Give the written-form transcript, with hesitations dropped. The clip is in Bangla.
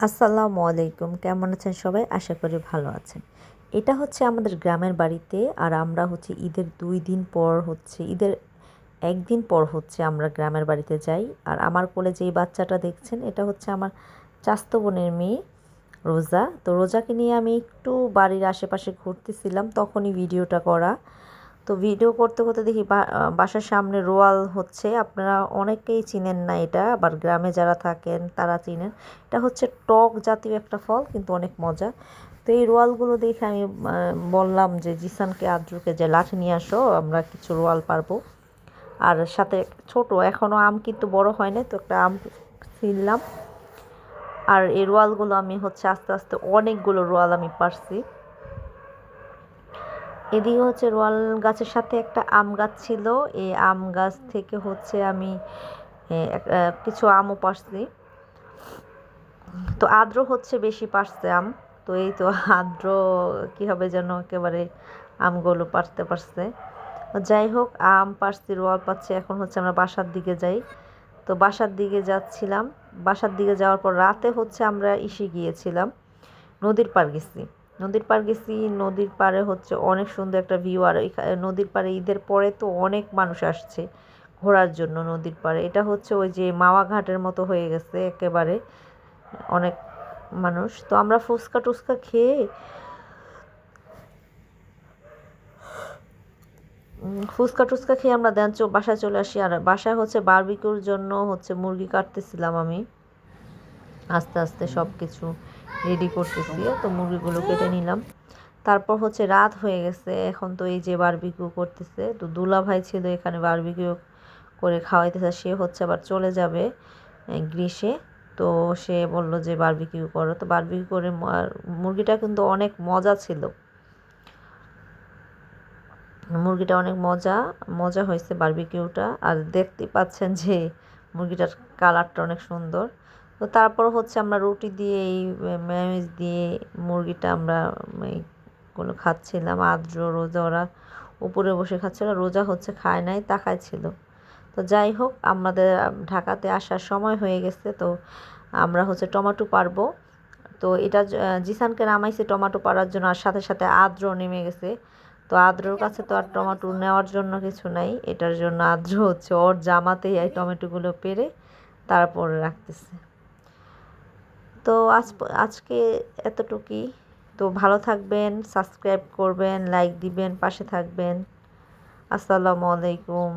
আসসালামু আলাইকুম, কেমন আছেন সবাই? আশা করি ভালো আছেন। এটা হচ্ছে আমাদের গ্রামের বাড়িতে, আর আমরা হচ্ছে ঈদের 2 দিন পর হচ্ছে ঈদের 1 দিন পর হচ্ছে আমরা গ্রামের বাড়িতে যাই। আর আমার কোলে যেই বাচ্চাটা দেখছেন এটা হচ্ছে আমার চাচাতো বোনের মেয়ে রোজা। তো রোজাকে নিয়ে আমি একটু বাড়ির আশেপাশে ঘুরতেছিলাম, তখনই ভিডিওটা করা। তো ভিডিও করতে করতে দেখি বাসার সামনে রোয়াল হচ্ছে। আপনারা অনেকেই চিনেন না এটা, আবার গ্রামে যারা থাকেন তারা চিনেন। এটা হচ্ছে টক জাতীয় একটা ফল, কিন্তু অনেক মজা। তো এই রোয়ালগুলো দেখে আমি বললাম যে জিসানকে আদ্রকে যে লাঠি নিয়ে আসো, আমরা কিছু রোয়াল পারবো। আর সাথে ছোট এখনও আম কিন্তু বড় হয় না, তো একটা আম ছিললাম। আর এই রোয়ালগুলো আমি হচ্ছে আস্তে আস্তে অনেকগুলো রোয়াল আমি পারছি। এদিকে হচ্ছে রোয়াল গাছের সাথে একটা আম গাছ ছিল। এই আম গাছ থেকে হচ্ছে আমি কিছু আমও পারছি। তো আদ্র হচ্ছে বেশি পারছে আম। তো এই তো আদ্র কীভাবে যেন একেবারে আমগুলো পারতে পারছে। যাই হোক, আম পারছি, রোয়াল পাচ্ছি। এখন হচ্ছে আমরা বাসার দিকে যাই। তো বাসার দিকে যাচ্ছিলাম। বাসার দিকে যাওয়ার পর রাতে হচ্ছে আমরা গিয়েছিলাম, নদীর পাড় গেছি। নদীর পাড় গেছি, নদীর পাড়ে হচ্ছে অনেক সুন্দর একটা ভিউ। আর নদীর পাড়ে ঈদের পরে তো অনেক মানুষ আসছে ঘোরার জন্য নদীর পাড়ে। এটা হচ্ছে ওই যে মাওয়া ঘাটের মতো হয়ে গেছে একেবারে, অনেক মানুষ। তো আমরা ফুচকা টুচকা খেয়ে আমরা দেন বাসায় চলে আসি। আর বাসায় হচ্ছে বারবিকিউর জন্য হচ্ছে মুরগি কাটতেছিলাম আমি, আস্তে আস্তে সব কিছু রেডি করতেছি। তো মুরগিগুলো কেটে নিলাম। তারপর হচ্ছে রাত হয়ে গেছে, এখন তো এই যে বারবিকিউ করতেছে। তো দুলা ভাই ছিল এখানে, বারবিকিউ করে খাওয়াইতেছে। সে হচ্ছে আবার চলে যাবে গ্রীষে। তো সে বলল যে বারবিকিউ করো। তো বারবিকিউ করে মুরগিটা কিন্তু অনেক মজা ছিল। মুরগিটা অনেক মজা হয়েছে বারবিকিউটা। আর দেখতে পাচ্ছেন যে মুরগিটার কালারটা অনেক সুন্দর। তো তারপর হচ্ছে আমরা রুটি দিয়ে এই মেয়োনিজ দিয়ে মুরগিটা আমরা এইগুলো খাচ্ছিলাম। আদ্র রোজা ওরা উপরে বসে খাচ্ছিল, রোজা হচ্ছে খায় নাই, তাকাইছিল। তো যাই হোক, আমাদের ঢাকাতে আসার সময় হয়ে গেছে। তো আমরা হচ্ছে টমেটো পারবো। তো এটা জিসানকে নামাইছে টমেটো পাড়ার জন্য, আর সাথে সাথে আদ্র নেমে গেছে। তো আদ্রর কাছে তো আর টমেটো নেওয়ার জন্য কিছু নাই, এটার জন্য আদ্র হচ্ছে ওর জামাতেই এই টমেটোগুলো পেরে তারপরে রাখতেছে। তো আজকে এতটুকুই। তো ভালো থাকবেন, সাবস্ক্রাইব করবেন, লাইক দিবেন, পাশে থাকবেন। আসসালামু আলাইকুম।